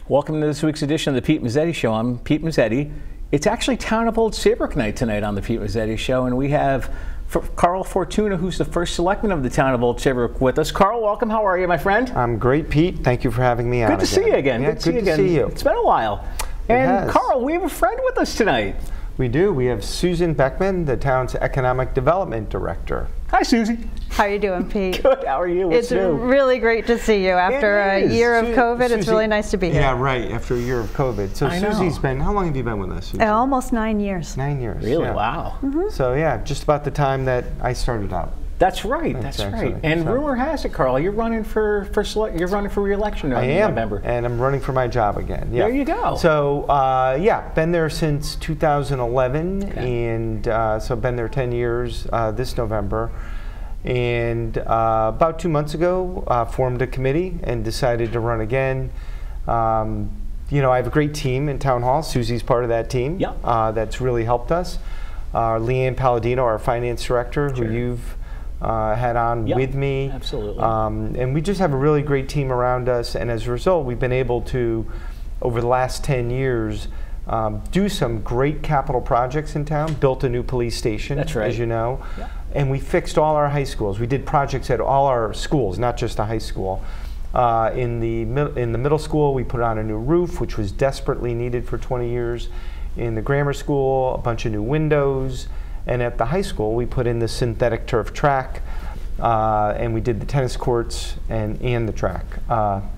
Welcome to this week's edition of the Pete Mezzetti Show. I'm Pete Mezzetti. It's actually Town of Old Saybrook night tonight on the Pete Mezzetti Show, and we have Carl Fortuna, who's the first selectman of the Town of Old Saybrook, with us. Carl, welcome. How are you, my friend? I'm great, Pete. Thank you for having me on. Good to see you again. Yeah, good to see you. It's been a while. And Carl, we have a friend with us tonight. We do. We have Susie Beckman, the town's Economic Development Director. Hi, Susie. How are you doing, Pete? Good. How are you? What's new? It's really great to see you. After a year of COVID, it's really nice to be here. Yeah, right. After a year of COVID. So Susie's been, how long have you been with us, Susie? Almost 9 years. 9 years. Really? Yeah. Wow. Mm-hmm. So yeah, just about the time that I started out. That's right. That's right. And rumor has it, Carl, you're running for re-election in November. And I'm running for my job again. Yeah. There you go. So yeah, been there since 2011, and so been there 10 years this November. And about 2 months ago, formed a committee and decided to run again. You know, I have a great team in Town Hall. Susie's part of that team. Yep. That's really helped us. Leanne Palladino, our finance director, who you've had on with me. Absolutely. And we just have a really great team around us, and as a result, we've been able to, over the last 10 years, do some great capital projects in town. Built a new police station, as you know. Yeah. And we fixed all our high schools. We did projects at all our schools, not just a high school. In the middle school, we put on a new roof, which was desperately needed for 20 years. In the grammar school, a bunch of new windows. And at the high school, we put in the synthetic turf track, and we did the tennis courts and the track,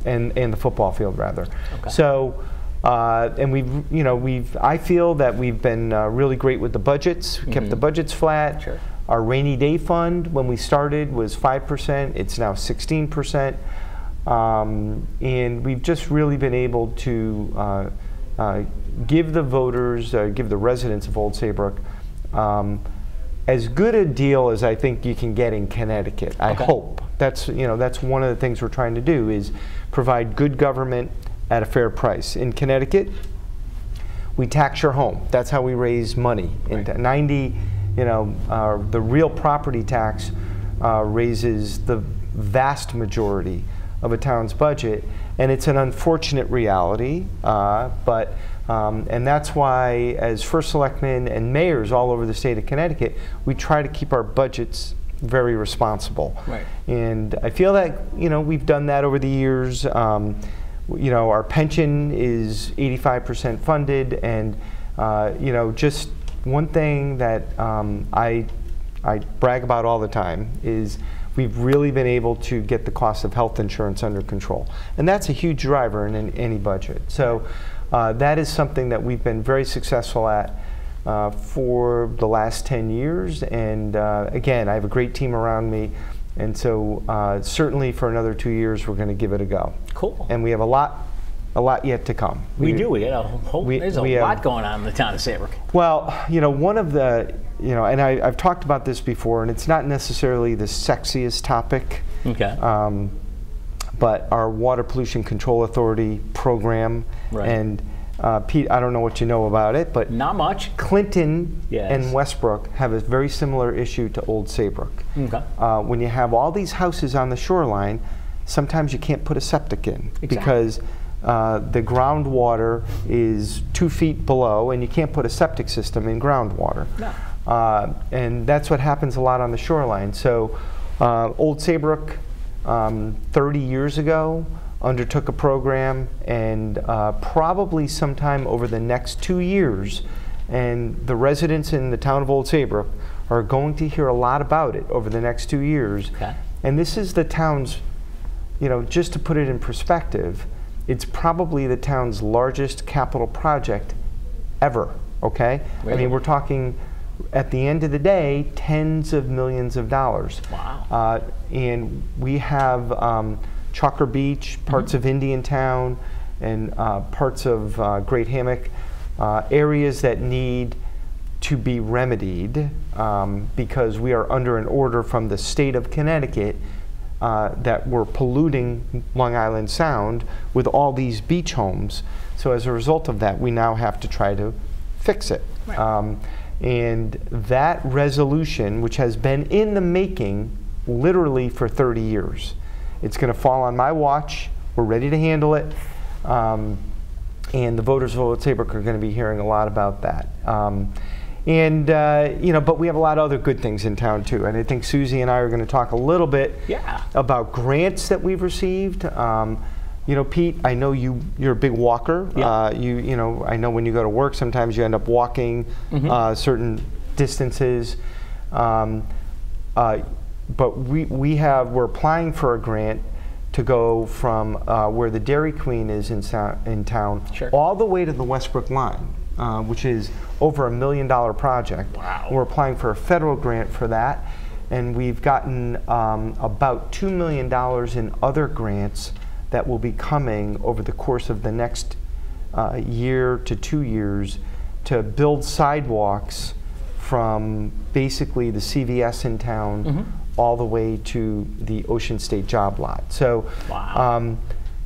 and the football field, rather. Okay. So, and I feel that we've been really great with the budgets. We kept the budgets flat. Sure. Our rainy day fund, when we started, was 5%. It's now 16%. And we've just really been able to give the voters, give the residents of Old Saybrook, as good a deal as I think you can get in Connecticut. I hope. That's one of the things we're trying to do, is provide good government at a fair price. In Connecticut, we tax your home. That's how we raise money. Right. The real property tax raises the vast majority of a town's budget, and it's an unfortunate reality, and that's why, as first selectmen and mayors all over the state of Connecticut, we try to keep our budgets very responsible. Right. And I feel that we've done that over the years. Our pension is 85% funded, and just one thing that I brag about all the time is we've really been able to get the cost of health insurance under control. And that's a huge driver in any budget. So that is something that we've been very successful at for the last 10 years. And again, I have a great team around me. And so certainly for another 2 years, we're going to give it a go. Cool. And we have a lot yet to come. There's a lot going on in the town of Saybrook. Well, one of the, and I've talked about this before, and it's not necessarily the sexiest topic. Okay. But our Water Pollution Control Authority program, and Pete, I don't know what you know about it, but not much. Clinton and Westbrook have a very similar issue to Old Saybrook. Okay. When you have all these houses on the shoreline, sometimes you can't put a septic in because the groundwater is 2 feet below, and you can't put a septic system in groundwater. No. And that's what happens a lot on the shoreline. So Old Saybrook, 30 years ago, undertook a program, and probably sometime over the next 2 years, and the residents in the town of Old Saybrook are going to hear a lot about it over the next 2 years. Okay. And this is the town's, just to put it in perspective, it's probably the town's largest capital project ever, okay? Really? I mean, we're talking, at the end of the day, tens of millions of dollars. Wow. And we have Chalker Beach, parts of Indiantown, and parts of Great Hammock, areas that need to be remedied because we are under an order from the state of Connecticut that we're polluting Long Island Sound with all these beach homes. So as a result of that, we now have to try to fix it. Right. And that resolution, which has been in the making literally for 30 years, it's going to fall on my watch. We're ready to handle it. And the voters of Old Saybrook are going to be hearing a lot about that. But we have a lot of other good things in town too. And I think Susie and I are going to talk a little bit about grants that we've received. Pete, I know you're a big walker. Yeah. I know when you go to work, sometimes you end up walking certain distances. But we're applying for a grant to go from where the Dairy Queen is in town, all the way to the Westbrook line, which is over $1 million project. Wow. We're applying for a federal grant for that, and we've gotten about $2 million in other grants that will be coming over the course of the next year to 2 years to build sidewalks from basically the CVS in town all the way to the Ocean State job lot. So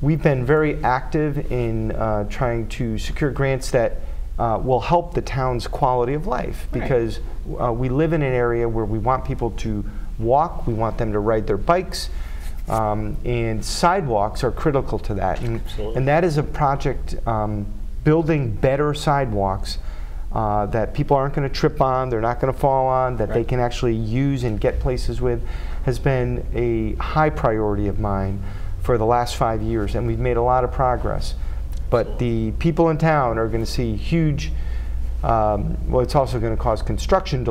we've been very active in trying to secure grants that will help the town's quality of life, because we live in an area where we want people to walk, we want them to ride their bikes, and sidewalks are critical to that. And that is a project, building better sidewalks that people aren't going to trip on, they're not going to fall on, that they can actually use and get places with, has been a high priority of mine for the last 5 years, and we've made a lot of progress. But the people in town are going to see huge, well, it's also going to cause construction,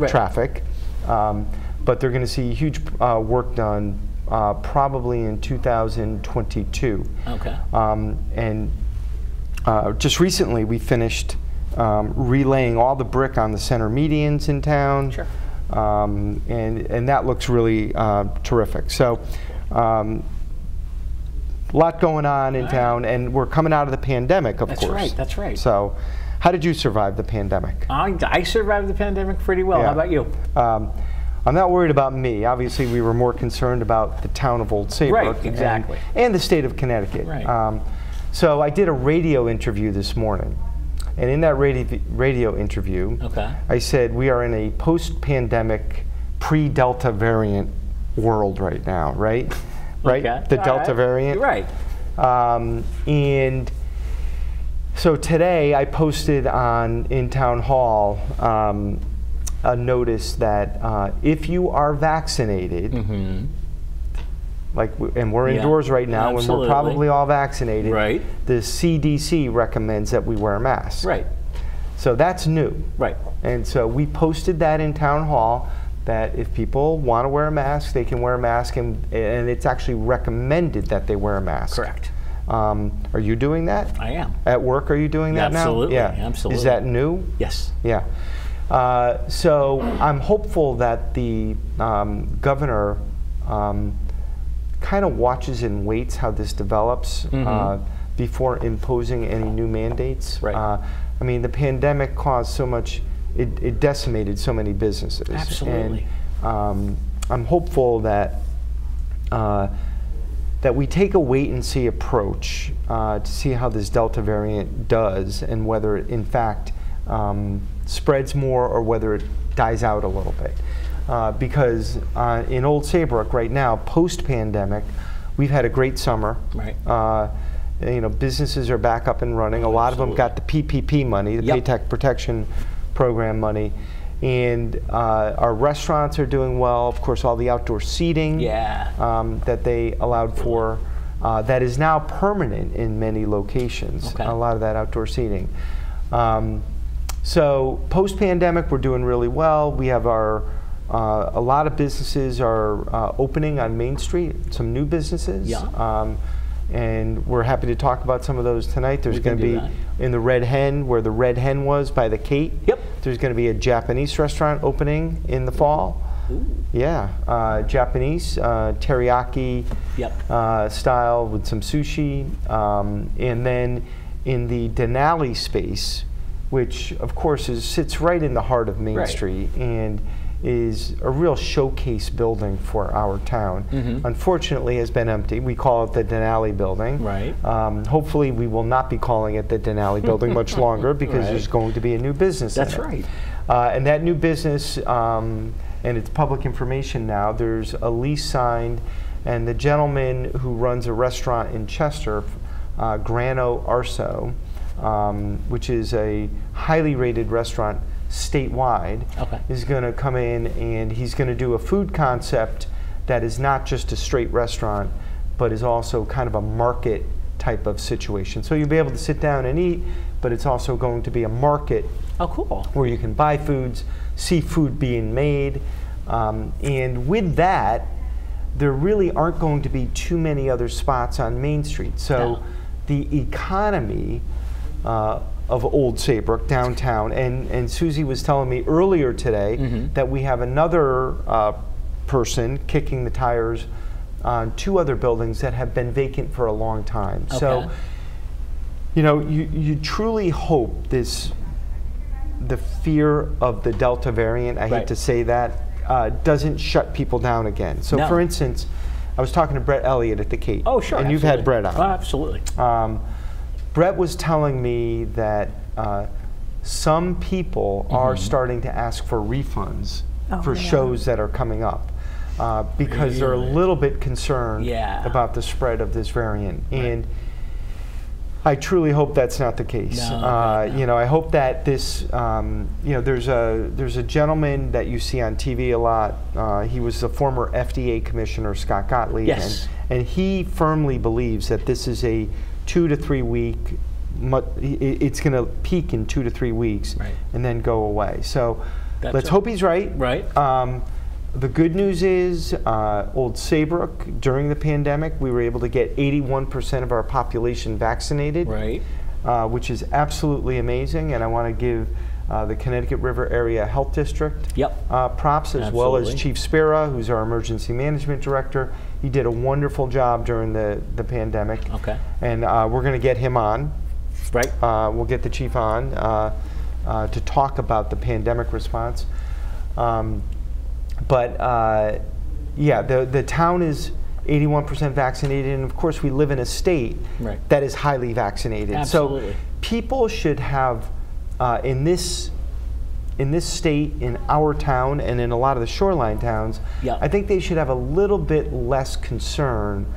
traffic, but they're going to see huge work done probably in 2022. Okay. And just recently we finished relaying all the brick on the center medians in town. Sure. And that looks really terrific. So a lot going on in town, and we're coming out of the pandemic, of course. That's right. So how did you survive the pandemic? I survived the pandemic pretty well. Yeah. How about you? I'm not worried about me. Obviously, we were more concerned about the town of Old Saybrook. Right, exactly. And the state of Connecticut. Right. So I did a radio interview this morning. And in that radio interview, I said we are in a post-pandemic, pre-Delta variant world right now, right? Right? Okay. The Delta variant. Right. And so today I posted in Town Hall a notice that if you are vaccinated, and we're indoors right now, and we're probably all vaccinated, the CDC recommends that we wear masks. Right. So that's new. Right. And so we posted that in Town Hall, that if people want to wear a mask, they can wear a mask, and it's actually recommended that they wear a mask. Correct. Are you doing that? I am. At work, are you doing that now? Yeah, absolutely. Is that new? Yes. Yeah. So I'm hopeful that the governor kind of watches and waits how this develops before imposing any new mandates. Right. I mean, the pandemic caused so much, it decimated so many businesses. Absolutely. And I'm hopeful that that we take a wait and see approach to see how this Delta variant does, and whether it in fact spreads more or whether it dies out a little bit. Because in Old Saybrook right now, post-pandemic, we've had a great summer. Right. Businesses are back up and running. A lot of them got the PPP money, the Paycheck Protection Program money. And our restaurants are doing well. Of course, all the outdoor seating that they allowed for, that is now permanent in many locations, a lot of that outdoor seating. So post-pandemic, we're doing really well. We have a lot of businesses are opening on Main Street, some new businesses. And we're happy to talk about some of those tonight. There's going to be in the Red Hen, where the Red Hen was by the Cape. There's going to be a Japanese restaurant opening in the fall. Japanese teriyaki style with some sushi. And then in the Denali space, which of course sits right in the heart of Main Street and is a real showcase building for our town. Unfortunately, has been empty. We call it the Denali building. Hopefully, we will not be calling it the Denali building much longer, because there's going to be a new business. That's right. And that new business, and it's public information now, there's a lease signed, and the gentleman who runs a restaurant in Chester Grano Arso, which is a highly rated restaurant statewide, is going to come in, and he's going to do a food concept that is not just a straight restaurant, but is also kind of a market type of situation. So you'll be able to sit down and eat, but it's also going to be a market where you can buy foods, see food being made, and with that, there really aren't going to be too many other spots on Main Street. So the economy of Old Saybrook downtown, and Susie was telling me earlier today that we have another person kicking the tires on 2 other buildings that have been vacant for a long time. So, you know, you truly hope the fear of the Delta variant, I hate to say that, doesn't shut people down again. So for instance, I was talking to Brett Elliott at the Cape. Oh, sure. And you've had Brett on. Oh, absolutely. Brett was telling me that some people are starting to ask for refunds for shows that are coming up because they're a little bit concerned about the spread of this variant. And I truly hope that's not the case. You know, I hope that this, you know, there's a gentleman that you see on TV a lot. He was the former FDA commissioner, Scott Gottlieb, and he firmly believes that this is a 2 to 3 week, it's going to peak in 2 to 3 weeks and then go away. So let's hope he's right. The good news is Old Saybrook, during the pandemic, we were able to get 81% of our population vaccinated, which is absolutely amazing. And I want to give the Connecticut River Area Health District props, as well as Chief Spera, who's our emergency management director. He did a wonderful job during the pandemic. And we're going to get him on. We'll get the chief on to talk about the pandemic response. But yeah, the town is 81% vaccinated, and of course we live in a state that is highly vaccinated. So people should have, in this state, in our town, and in a lot of the shoreline towns, I think they should have a little bit less concern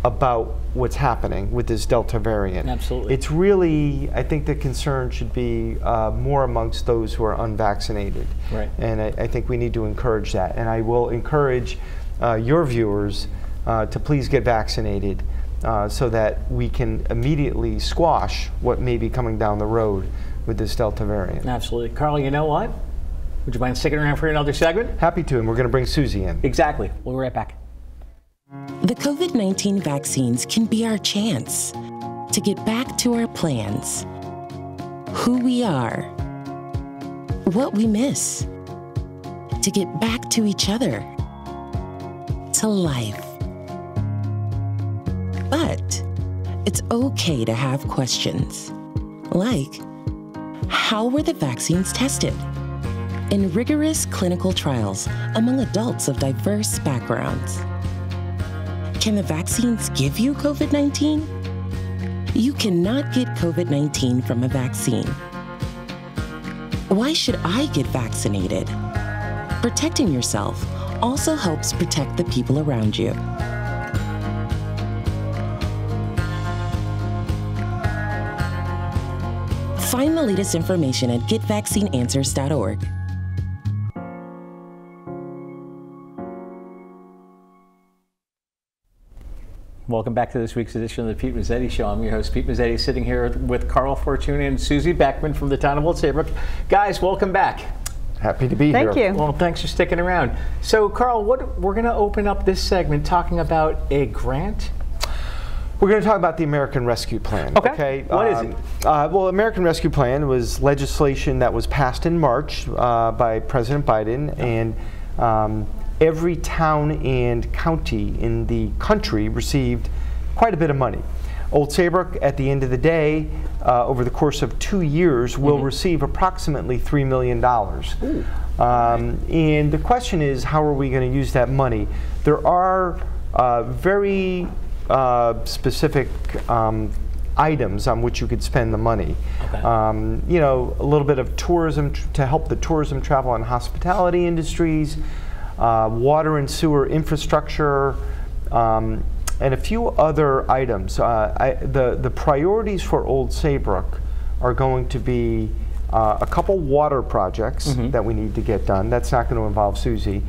about what's happening with this Delta variant. It's really, I think the concern should be more amongst those who are unvaccinated. And I think we need to encourage that. And I will encourage your viewers to please get vaccinated so that we can immediately squash what may be coming down the road with this Delta variant. Absolutely. Carl, you know what? Would you mind sticking around for another segment? Happy to, and we're going to bring Susie in. Exactly. We'll be right back. The COVID-19 vaccines can be our chance to get back to our plans, who we are, what we miss, to get back to each other, to life. But it's okay to have questions, like, how were the vaccines tested? In rigorous clinical trials among adults of diverse backgrounds. Can the vaccines give you COVID-19? You cannot get COVID-19 from a vaccine. Why should I get vaccinated? Protecting yourself also helps protect the people around you. Find the latest information at getvaccineanswers.org. Welcome back to this week's edition of the Pete Mezzetti Show. I'm your host, Pete Mezzetti, sitting here with Carl Fortuna and Susie Beckman from the town of Old Saybrook. Guys, welcome back. Happy to be here. Thank you. Well, thanks for sticking around. So, Carl, we're going to open up this segment talking about a grant. We're going to talk about the American Rescue Plan. Okay. What is it? Well, American Rescue Plan was legislation that was passed in March by President Biden, and every town and county in the country received quite a bit of money. Old Saybrook, at the end of the day, over the course of 2 years, will receive approximately $3 million. And the question is, how are we going to use that money? There are very specific items on which you could spend the money. You know, a little bit of tourism to help the tourism, travel, and hospitality industries, water and sewer infrastructure, and a few other items. The priorities for Old Saybrook are going to be a couple water projects that we need to get done. That's not going to involve Susie.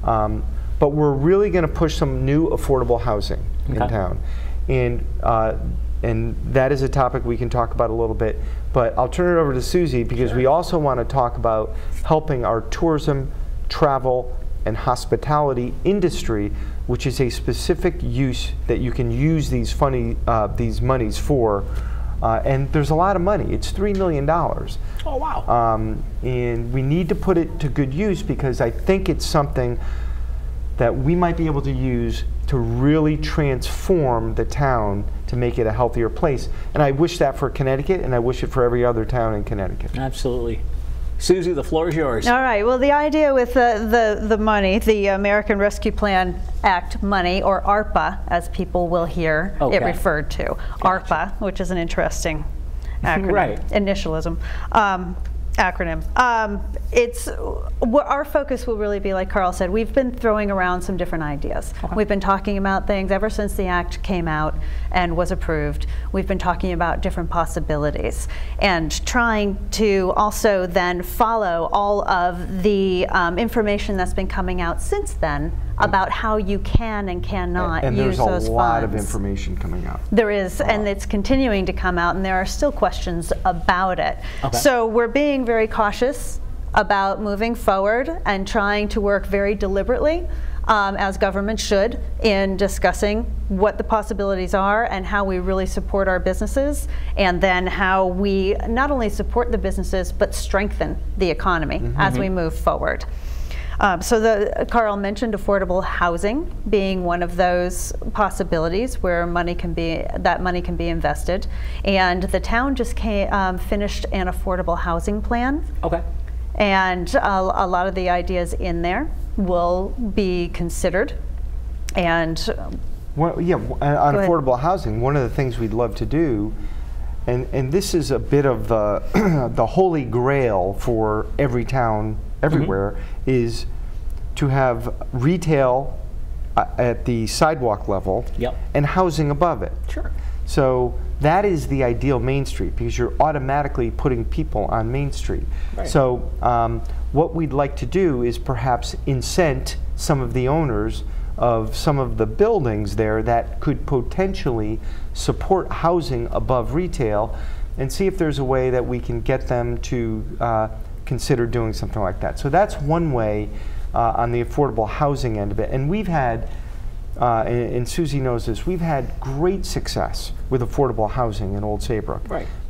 But we're really going to push some new affordable housing in town. And that is a topic we can talk about a little bit. But I'll turn it over to Susie because we also want to talk about helping our tourism, travel, and hospitality industry, which is a specific use that you can use these monies for. And there's a lot of money. It's $3 million. Oh, wow. And we need to put it to good use because I think it's something that we might be able to use to really transform the town to make it a healthier place. And I wish that for Connecticut, and I wish it for every other town in Connecticut. Absolutely. Susie, the floor is yours. All right. Well, the idea with the money, the American Rescue Plan Act money, or ARPA, as people will hear it referred to. ARPA, which is an interesting acronym. Right. Initialism. Acronym. Our focus will really be, like Carl said, we've been throwing around some different ideas. We've been talking about things ever since the act came out and was approved. We've been talking about different possibilities and trying to also then follow all of the information that's been coming out since then about how you can and cannot use those funds. And there's a lot of information coming out. There is, and it's continuing to come out, and there are still questions about it. So we're being very cautious about moving forward and trying to work very deliberately, as government should, in discussing what the possibilities are and how we really support our businesses, and then how we not only support the businesses but strengthen the economy as we move forward. So Carl mentioned affordable housing being one of those possibilities where money can be invested, and the town just finished an affordable housing plan. And a lot of the ideas in there will be considered. And on affordable housing, one of the things we'd love to do, and this is a bit of the holy grail for every town everywhere, is to have retail at the sidewalk level and housing above it. So that is the ideal Main Street because you're automatically putting people on Main Street. So what we'd like to do is perhaps incent some of the owners of some of the buildings there that could potentially support housing above retail and see if there's a way that we can get them to consider doing something like that. So that's one way on the affordable housing end of it. And we've had, and Susie knows this, we've had great success with affordable housing in Old Saybrook.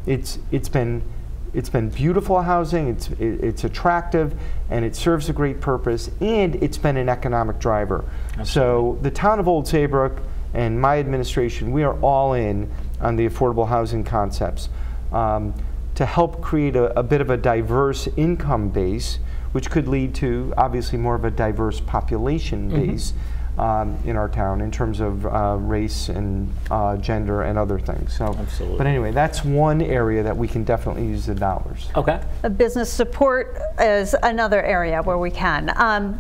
It's been beautiful housing, it's attractive, and it serves a great purpose, and it's been an economic driver. So the town of Old Saybrook and my administration, we are all in on the affordable housing concepts. To help create a bit of a diverse income base, which could lead to obviously more of a diverse population base in our town in terms of race and gender and other things. So, but anyway, that's one area that we can definitely use the dollars. Business support is another area where we can.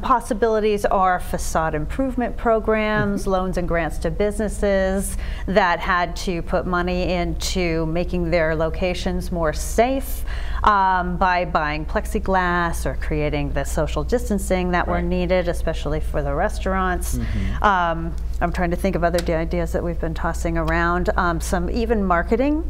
Possibilities are facade improvement programs, loans and grants to businesses that had to put money into making their locations more safe by buying plexiglass or creating the social distancing that were needed, especially for the restaurants. I'm trying to think of other ideas that we've been tossing around. Some even marketing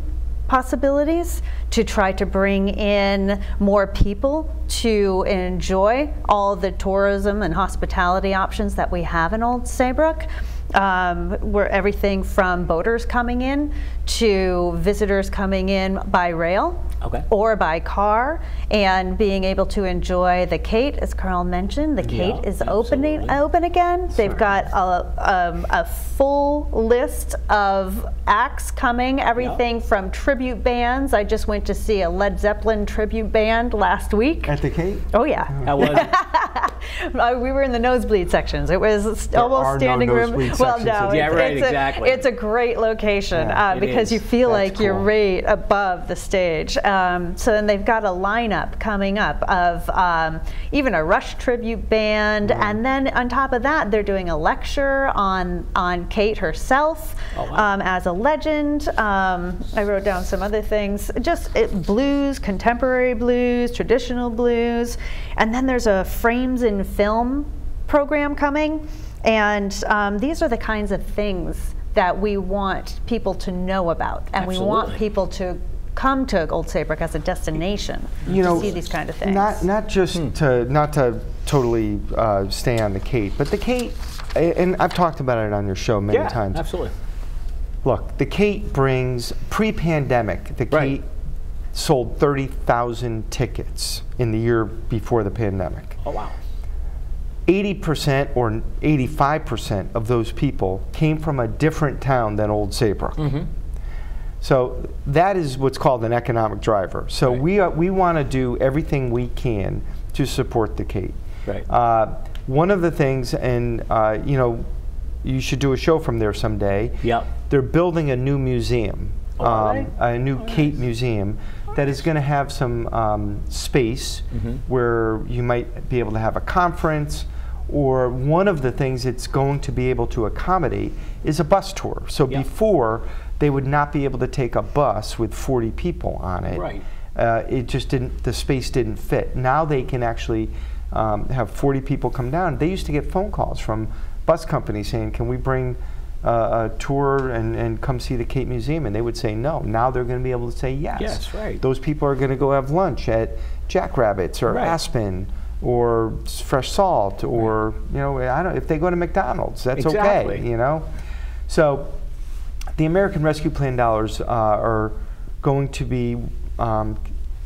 possibilities to try to bring in more people to enjoy all the tourism and hospitality options that we have in Old Saybrook. Where everything from boaters coming in to visitors coming in by rail or by car, and being able to enjoy the Cape, as Carl mentioned. The Cape is open again. They've got a full list of acts coming, everything from tribute bands. I just went to see a Led Zeppelin tribute band last week. At the Cape? Oh yeah. How was it? We were in the nosebleed sections. It was almost standing room. Well, no, yeah, right, exactly. It's a great location because you feel like you're right above the stage. So then they've got a lineup coming up of even a Rush tribute band, and then on top of that, they're doing a lecture on Kate herself as a legend. I wrote down some other things, just blues, contemporary blues, traditional blues, and then there's a frames in film program coming, and these are the kinds of things that we want people to know about, and we want people to come to Old Saybrook as a destination to see these kind of things. Not just not to totally stay on the Kate, but the Kate, and I've talked about it on your show many times. Absolutely. Look, the Kate brings, pre-pandemic, the Kate sold 30,000 tickets in the year before the pandemic. Oh, wow. 80% or 85% of those people came from a different town than Old Saybrook. So that is what's called an economic driver. So we want to do everything we can to support the Kate. One of the things, and you know, you should do a show from there someday. They're building a new museum, a new Kate museum that is going to have some space where you might be able to have a conference, or one of the things it's going to be able to accommodate is a bus tour. So before, they would not be able to take a bus with 40 people on it. It just didn't, the space didn't fit. Now they can actually have 40 people come down. They used to get phone calls from bus companies saying, can we bring a tour and come see the Kate Museum? And they would say no. Now they're going to be able to say yes. Those people are going to go have lunch at Jackrabbits or Aspen or Fresh Salt, or you know, I don't. If they go to McDonald's, that's okay. You know, so the American Rescue Plan dollars are going to be, and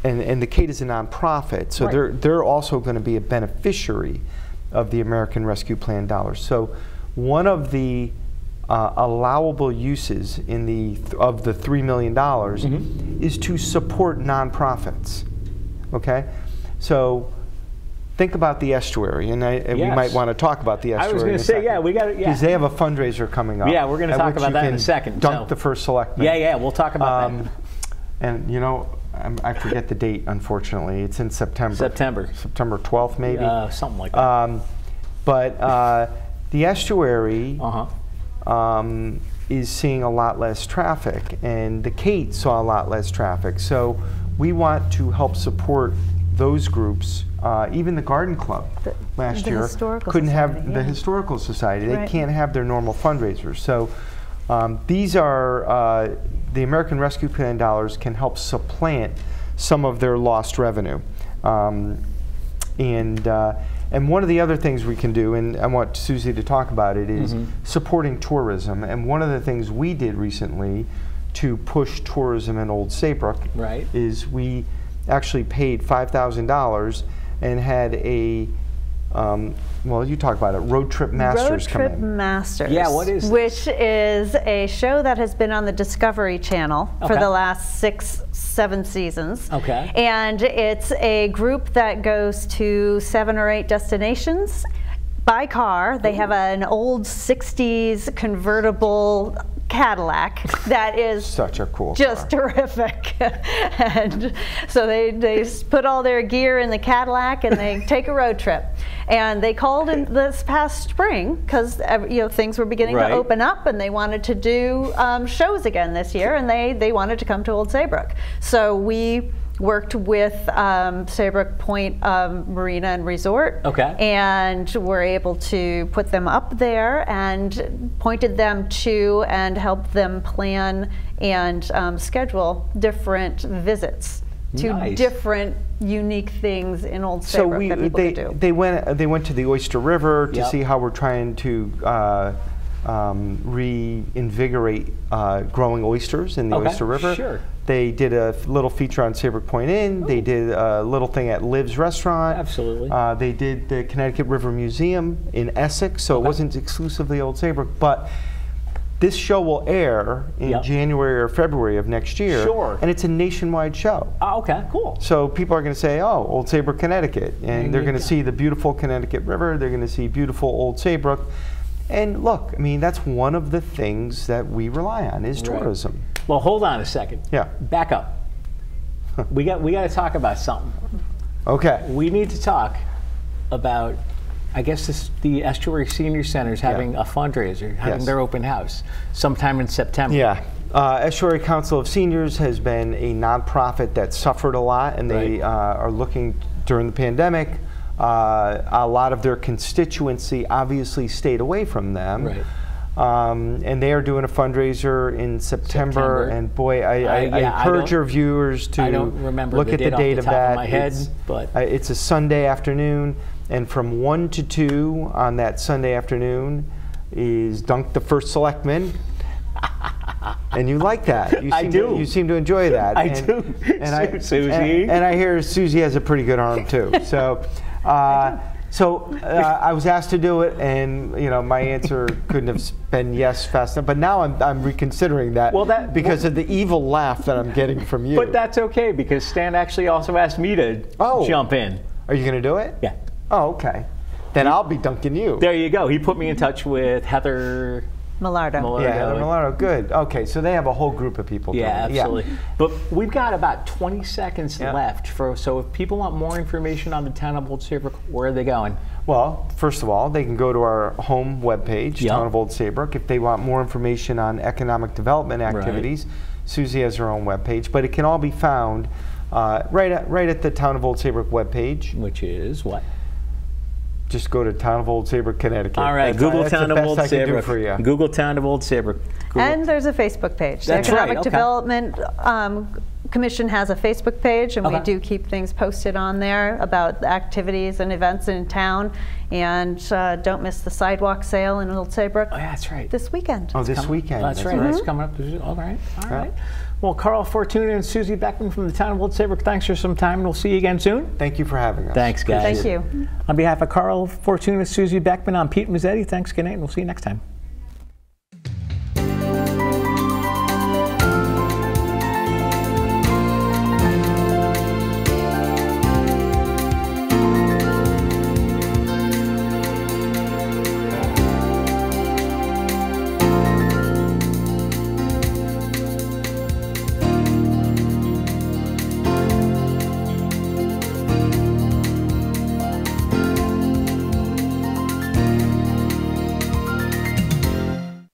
the Kate is a nonprofit, so they're also going to be a beneficiary of the American Rescue Plan dollars. So one of the allowable uses in of the $3 million is to support nonprofits. Okay, so think about the estuary, and we might want to talk about the estuary. I was going to say, we got it. Because they have a fundraiser coming up. Yeah, we're going to talk about that in a second. Dunk the first selectman. Yeah, we'll talk about that. And you know, I forget the date, unfortunately. It's in September. September 12th, maybe. Something like that. But the estuary is seeing a lot less traffic, and the Kate saw a lot less traffic. So we want to help support those groups. Even the Garden Club last year couldn't have the Historical Society. They can't have their normal fundraisers. So these are the American Rescue Plan dollars can help supplant some of their lost revenue. And one of the other things we can do, and I want Susie to talk about it, is supporting tourism. And one of the things we did recently to push tourism in Old Saybrook is we actually paid $5,000 and had a, well, you talk about it, Road Trip Masters come in. Road Trip Masters. Yeah, what is this? Which is a show that has been on the Discovery Channel for the last 6-7 seasons. And it's a group that goes to 7 or 8 destinations by car. They have an old 60s convertible Cadillac that is such a cool just car. Terrific. And so they put all their gear in the Cadillac and they take a road trip. And they called in this past spring because things were beginning to open up, and they wanted to do shows again this year, and they wanted to come to Old Saybrook. So we worked with Saybrook Point Marina and Resort, and were able to put them up there and pointed them to and helped them plan and schedule different visits to different unique things in Old Saybrook that people could do. They went to the Oyster River to see how we're trying to reinvigorate growing oysters in the Oyster River. They did a little feature on Saybrook Point Inn. They did a little thing at Liv's Restaurant. They did the Connecticut River Museum in Essex, so it wasn't exclusively Old Saybrook. But This show will air in January or February of next year. Sure. And it's a nationwide show. Oh, okay, cool. So people are going to say, oh, Old Saybrook, Connecticut. And they're going to see the beautiful Connecticut River. They're going to see beautiful Old Saybrook. And look, I mean, that's one of the things that we rely on is tourism. Well, hold on a second. Yeah. Back up. we got to talk about something. Okay. We need to talk about, I guess the Estuary Senior Center is having a fundraiser, having their open house sometime in September. Yeah. Estuary Council of Seniors has been a nonprofit that suffered a lot, and they are looking during the pandemic. A lot of their constituency obviously stayed away from them. Right. And they are doing a fundraiser in September. And boy, I encourage your viewers to look at the date of that. It's a Sunday afternoon, and from 1 to 2 on that Sunday afternoon is Dunk the First Selectman. And you like that. You seem to enjoy that. I do. And Susie. And I hear Susie has a pretty good arm too. So. I was asked to do it, and my answer couldn't have been yes fast enough. But now I'm reconsidering that, because of the evil laugh that I'm getting from you. But that's okay, because Stan actually also asked me to jump in. Are you going to do it? Yeah. Oh, okay. Then I'll be dunking you. There you go. He put me in touch with Heather Millardo. Yeah, Heather Millardo. Good. Okay, so they have a whole group of people. Yeah, absolutely. Yeah. But we've got about 20 seconds left. So if people want more information on the town of Old Saybrook, where are they going? Well, first of all, they can go to our home webpage, Town of Old Saybrook. If they want more information on economic development activities, Susie has her own webpage. But it can all be found right at the Town of Old Saybrook webpage. Which is what? Just go to Town of Old Saybrook, Connecticut. All right, Google Town of Old Saybrook. Google Town of Old Saybrook. And there's a Facebook page. That's the Economic Development Commission has a Facebook page, and we do keep things posted on there about activities and events in town. And don't miss the sidewalk sale in Old Saybrook. Oh, yeah, that's right. This weekend. Oh, this weekend. That's right. That's coming up. All right. All right. Well, Carl Fortuna and Susie Beckman from the town of Old Saybrook, thanks for some time, and we'll see you again soon. Thank you for having us. Thanks, guys. Thank you. On behalf of Carl Fortuna, Susie Beckman, I'm Pete Mezzetti. Thanks, good night, and we'll see you next time.